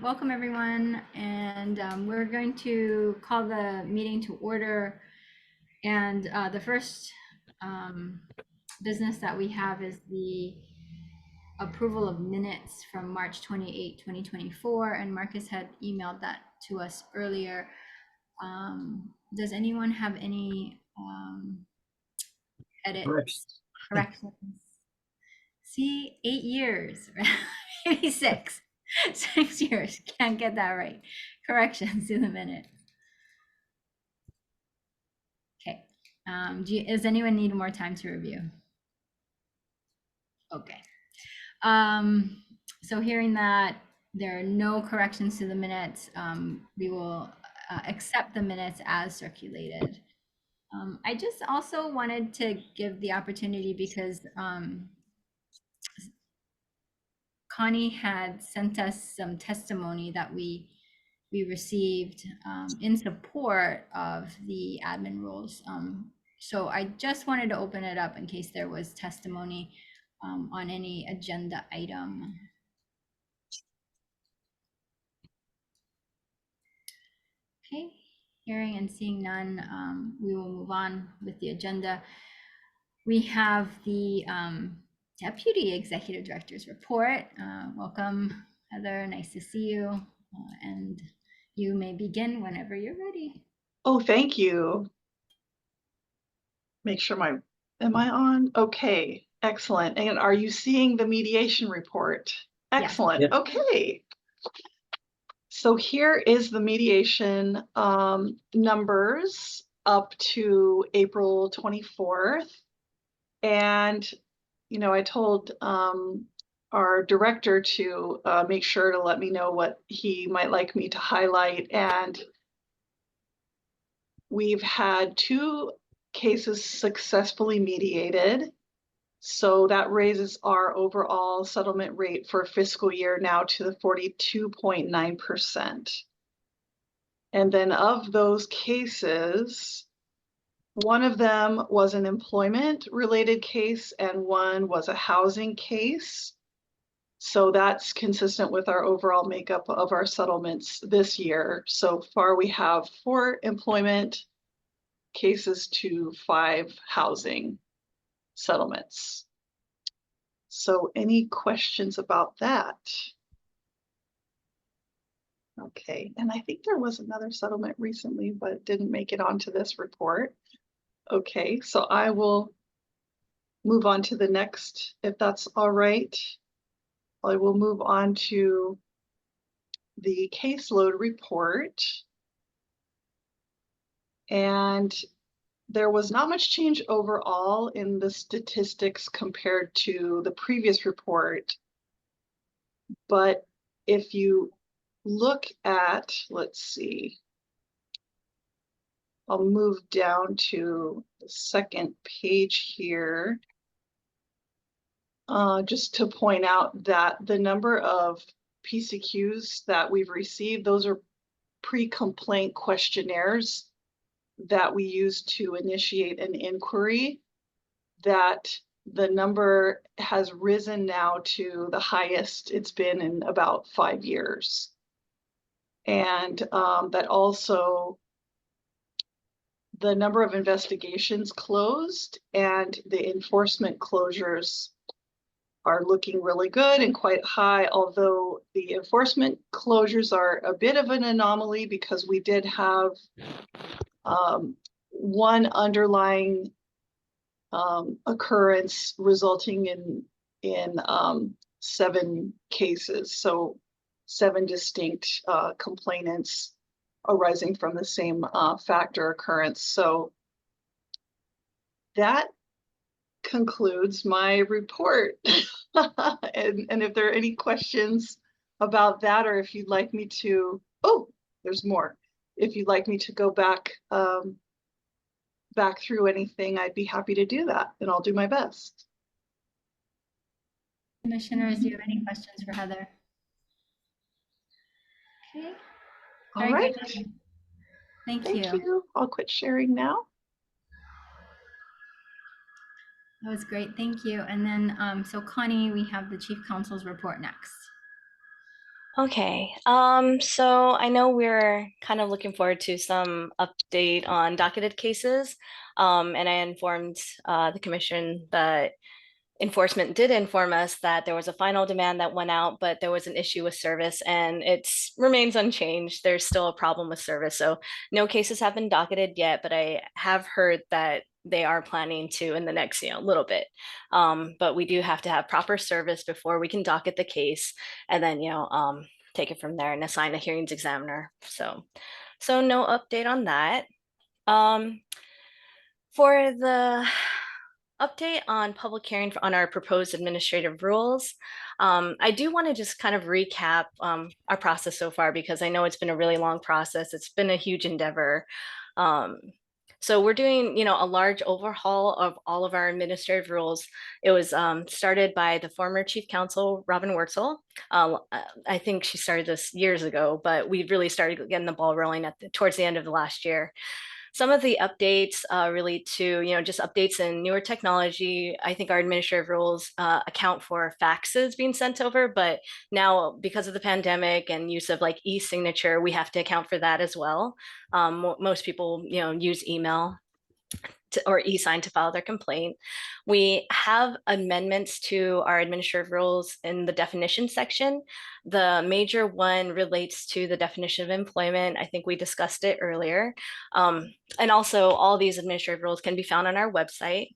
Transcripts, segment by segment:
Welcome everyone, and we're going to call the meeting to order. And the first business that we have is the approval of minutes from March 28, 2024, and Marcus had emailed that to us earlier. Does anyone have any edits, corrections? See, 8 years, maybe 6. 6 years, can't get that right. Corrections to the minute. Okay. Does anyone need more time to review? Okay. So hearing that there are no corrections to the minutes, we will accept the minutes as circulated. I just also wanted to give the opportunity because Connie had sent us some testimony that we received in support of the admin rules. So I just wanted to open it up in case there was testimony on any agenda item. Okay, hearing and seeing none, we will move on with the agenda. We have the Deputy Executive Director's report. Welcome, Heather, nice to see you. And you may begin whenever you're ready. Oh, thank you. Make sure am I on? Okay, excellent. And are you seeing the mediation report? Excellent, Yes. Okay. So here is the mediation numbers up to April 24th. And, you know, I told our director to make sure to let me know what he might like me to highlight. And we've had 2 cases successfully mediated. So that raises our overall settlement rate for fiscal year now to the 42.9%. And then of those cases, one of them was an employment related case and one was a housing case. So that's consistent with our overall makeup of our settlements this year. So far, we have 4 employment cases to 5 housing settlements. So any questions about that? Okay, and I think there was another settlement recently, but didn't make it onto this report. Okay, so I will move on to the next, if that's all right. I will move on to the caseload report. And there was not much change overall in the statistics compared to the previous report. But if you look at, let's see, I'll move down to the second page here. Just to point out that the number of PCQs that we've received, those are pre-complaint questionnaires that we use to initiate an inquiry, that the number has risen now to the highest it's been in about 5 years. And that also the number of investigations closed and the enforcement closures are looking really good and quite high, although the enforcement closures are a bit of an anomaly because we did have one underlying occurrence resulting in 7 cases. So 7 distinct complainants arising from the same factor occurrence. So that concludes my report. And if there are any questions about that, or if you'd like me to, oh, there's more. If you'd like me to go back through anything, I'd be happy to do that, and I'll do my best. Commissioners, do you have any questions for Heather? Okay. All right. Good. Thank Thank you. I'll quit sharing now. That was great. Thank you. And then, so Connie, we have the Chief Counsel's report next. Okay, so I know we're kind of looking forward to some update on docketed cases. And I informed the commission that enforcement did inform us that there was a final demand that went out, but there was an issue with service and it remains unchanged. There's still a problem with service. So no cases have been docketed yet, but I have heard that they are planning to in the next, little bit. But we do have to have proper service before we can docket the case and then, take it from there and assign a hearings examiner. So no update on that. Um, for the update on public hearing on our proposed administrative rules. I do want to just kind of recap our process so far because I know it's been a really long process. It's been a huge endeavor. Um, so we're doing, a large overhaul of all of our administrative rules. It was started by the former chief counsel, Robin Wurtzel. I think she started this years ago, but we really started getting the ball rolling towards the end of the last year. Some of the updates relate to, just updates in newer technology. I think our administrative rules account for faxes being sent over, but now because of the pandemic and use of like e-signature, we have to account for that as well. Most people, use email or e-sign to file their complaint. We have amendments to our administrative rules in the definition section. The major one relates to the definition of employment. I think we discussed it earlier. And also all these administrative rules can be found on our website.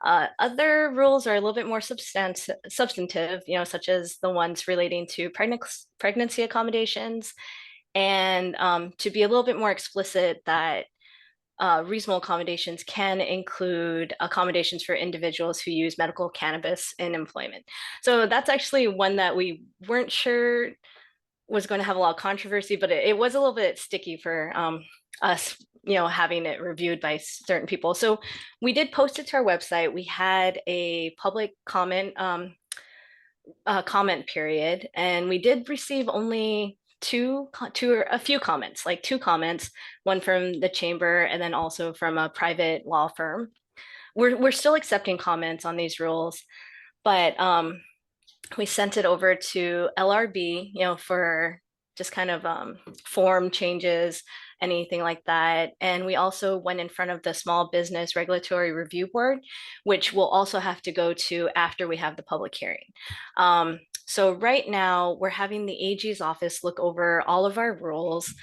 Other rules are a little bit more substantive, such as the ones relating to pregnancy accommodations, and to be a little bit more explicit that reasonable accommodations can include accommodations for individuals who use medical cannabis in employment. So that's actually one that we weren't sure was going to have a lot of controversy, but it was a little bit sticky for us, having it reviewed by certain people. So we did post it to our website. We had a public comment period, and we did receive only two or a few comments, like two comments, one from the chamber and then also from a private law firm. We're still accepting comments on these rules, but we sent it over to LRB, for just kind of form changes, anything like that. And we also went in front of the Small Business Regulatory Review Board, which we'll also have to go to after we have the public hearing. So right now we're having the AG's office look over all of our rules,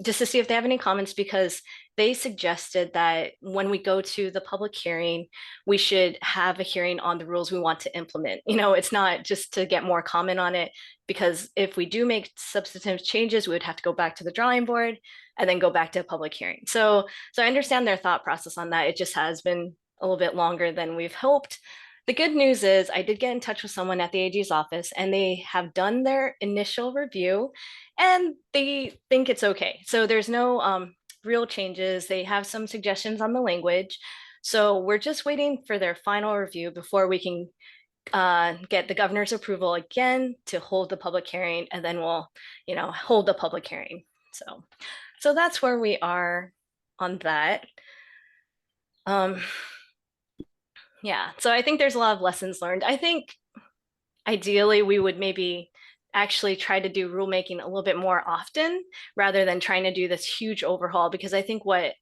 just to see if they have any comments, because they suggested that when we go to the public hearing, we should have a hearing on the rules we want to implement. It's not just to get more comment on it, because if we do make substantive changes, we would have to go back to the drawing board and then go back to a public hearing. So I understand their thought process on that. It just has been a little bit longer than we've hoped. The good news is I did get in touch with someone at the AG's office, and they have done their initial review and they think it's okay. So there's no real changes. They have some suggestions on the language. So we're just waiting for their final review before we can get the governor's approval again to hold the public hearing, and then we'll, hold the public hearing. So that's where we are on that. Yeah, so I think there's a lot of lessons learned. I think ideally we would maybe actually try to do rulemaking a little bit more often rather than trying to do this huge overhaul, because I think what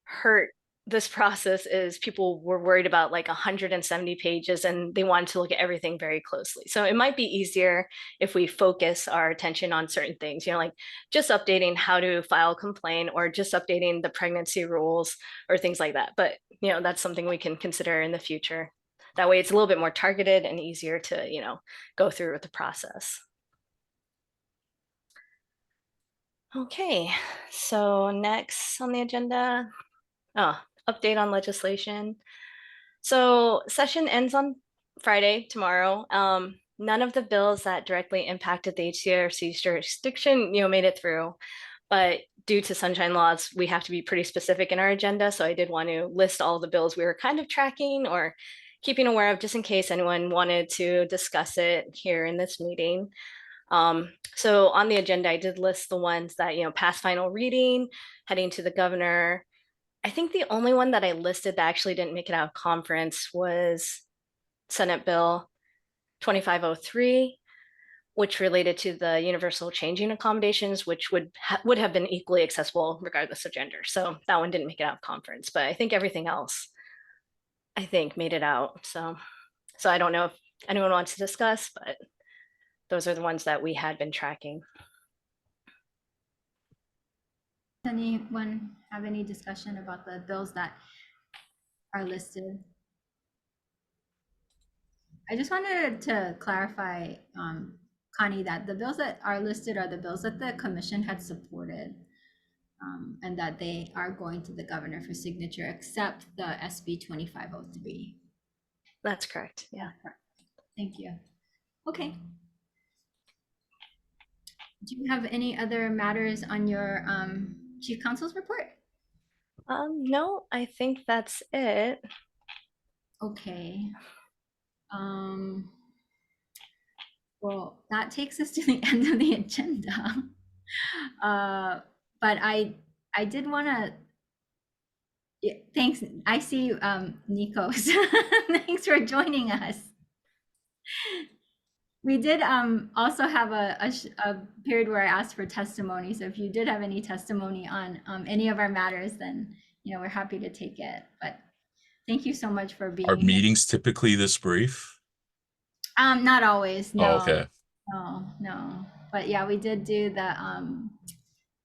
hurt this process is people were worried about like 170 pages and they wanted to look at everything very closely. So it might be easier if we focus our attention on certain things, like just updating how to file a complaint or just updating the pregnancy rules or things like that. But, that's something we can consider in the future. That way it's a little bit more targeted and easier to, go through with the process. Okay, so next on the agenda, update on legislation. So session ends on Friday, tomorrow. None of the bills that directly impacted the HCRC's jurisdiction, made it through. But due to sunshine laws, we have to be pretty specific in our agenda. So I did want to list all the bills we were kind of tracking or keeping aware of, just in case anyone wanted to discuss it here in this meeting. So on the agenda, I did list the ones that, passed final reading, heading to the governor. I think the only one that I listed that actually didn't make it out of conference was Senate Bill 2503, which related to the universal changing accommodations, which would have been equally accessible regardless of gender. So that one didn't make it out of conference, but I think everything else, I think, made it out. So I don't know if anyone wants to discuss, but those are the ones that we had been tracking. Does anyone have any discussion about the bills that are listed? I just wanted to clarify, Connie, that the bills that are listed are the bills that the commission had supported, and that they are going to the governor for signature, except the SB 2503. That's correct. Yeah. Thank you. Okay. Do you have any other matters on your chief counsel's report? No, I think that's it. Okay. Well, that takes us to the end of the agenda. But I did want to, yeah, thanks. I see Nico's. Thanks for joining us. We did also have a period where I asked for testimony. So if you did have any testimony on any of our matters, then we're happy to take it. But thank you so much for being Are here. meetings typically this brief? Not always. No. Oh, okay. No. But yeah, we did do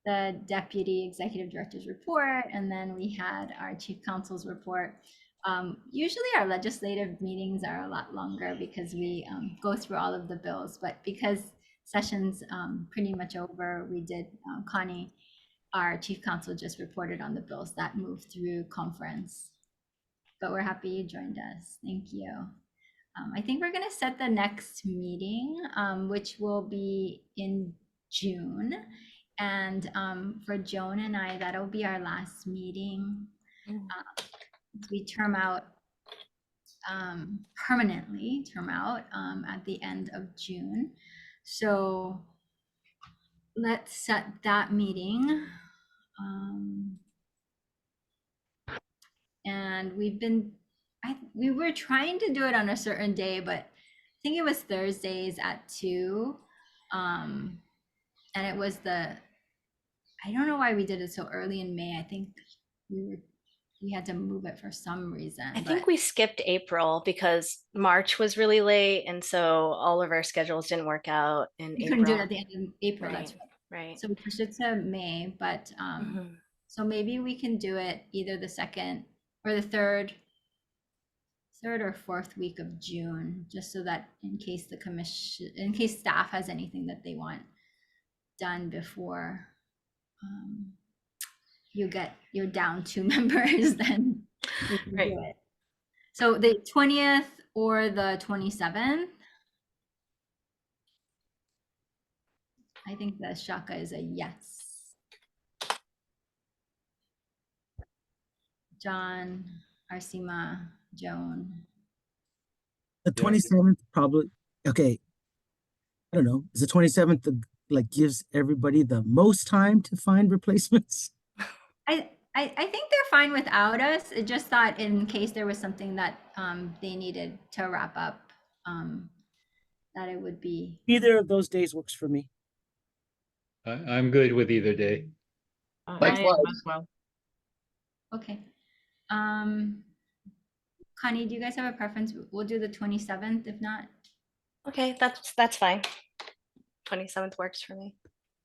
the deputy executive director's report, and then we had our chief counsel's report. Usually our legislative meetings are a lot longer because we go through all of the bills, but because session's pretty much over, we did, Connie, our chief counsel, just reported on the bills that moved through conference. But we're happy you joined us. Thank you. I think we're going to set the next meeting, which will be in June. And for Joan and I, that'll be our last meeting. We permanently term out at the end of June. So let's set that meeting. And we were trying to do it on a certain day, but I think it was Thursdays at 2. And it was I don't know why we did it so early in May. I think we had to move it for some reason. I think we skipped April because March was really late, and so all of our schedules didn't work out in we April. couldn't do it at the end of April. Right. That's right. So we pushed it to May, but so maybe we can do it either the 2nd or the 3rd or 4th week of June, just so that in case staff has anything that they want done before you're down 2 members, then we can do it. So the 20th or the 27th. I think the Shaka is a yes. John, Arsima, Joan. The 27th probably, okay. I don't know. Is the 27th like gives everybody the most time to find replacements? I think they're fine without us. I just thought in case there was something that they needed to wrap up, that it would be. Either of those days works for me. I'm good with either day. I am as well. Okay. Connie, do you guys have a preference? We'll do the 27th, if not. Okay, that's fine. 27th works for me.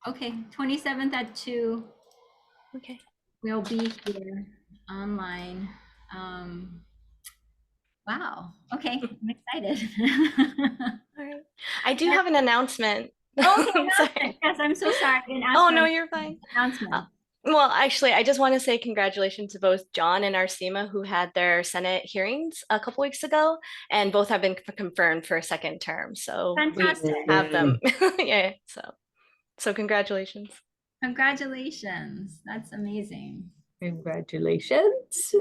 Okay, 27th at 2. Okay. We'll be here online. Wow. Okay, I'm excited. All right. I do have an announcement. Okay, sorry. Yes, I'm so sorry. I didn't ask Oh, for no, an you're fine. announcement. Well, actually, I just want to say congratulations to both John and Arsima, who had their Senate hearings a couple weeks ago, and both have been confirmed for a 2nd term. So Fantastic. we have them. Yeah. So congratulations. Congratulations. That's amazing. Congratulations.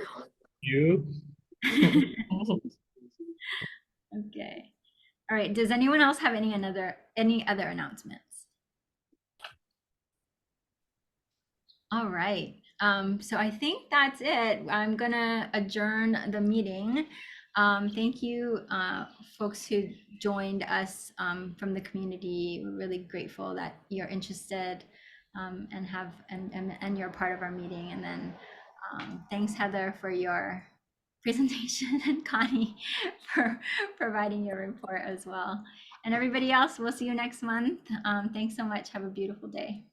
You? Okay. All right. Does anyone else have any other announcements? All right. So I think that's it. I'm gonna adjourn the meeting. Thank you, folks who joined us from the community. We're really grateful that you're interested and have and you're part of our meeting. And then thanks, Heather, for your presentation, and Connie for providing your report as well. And everybody else, we'll see you next month. Thanks so much. Have a beautiful day.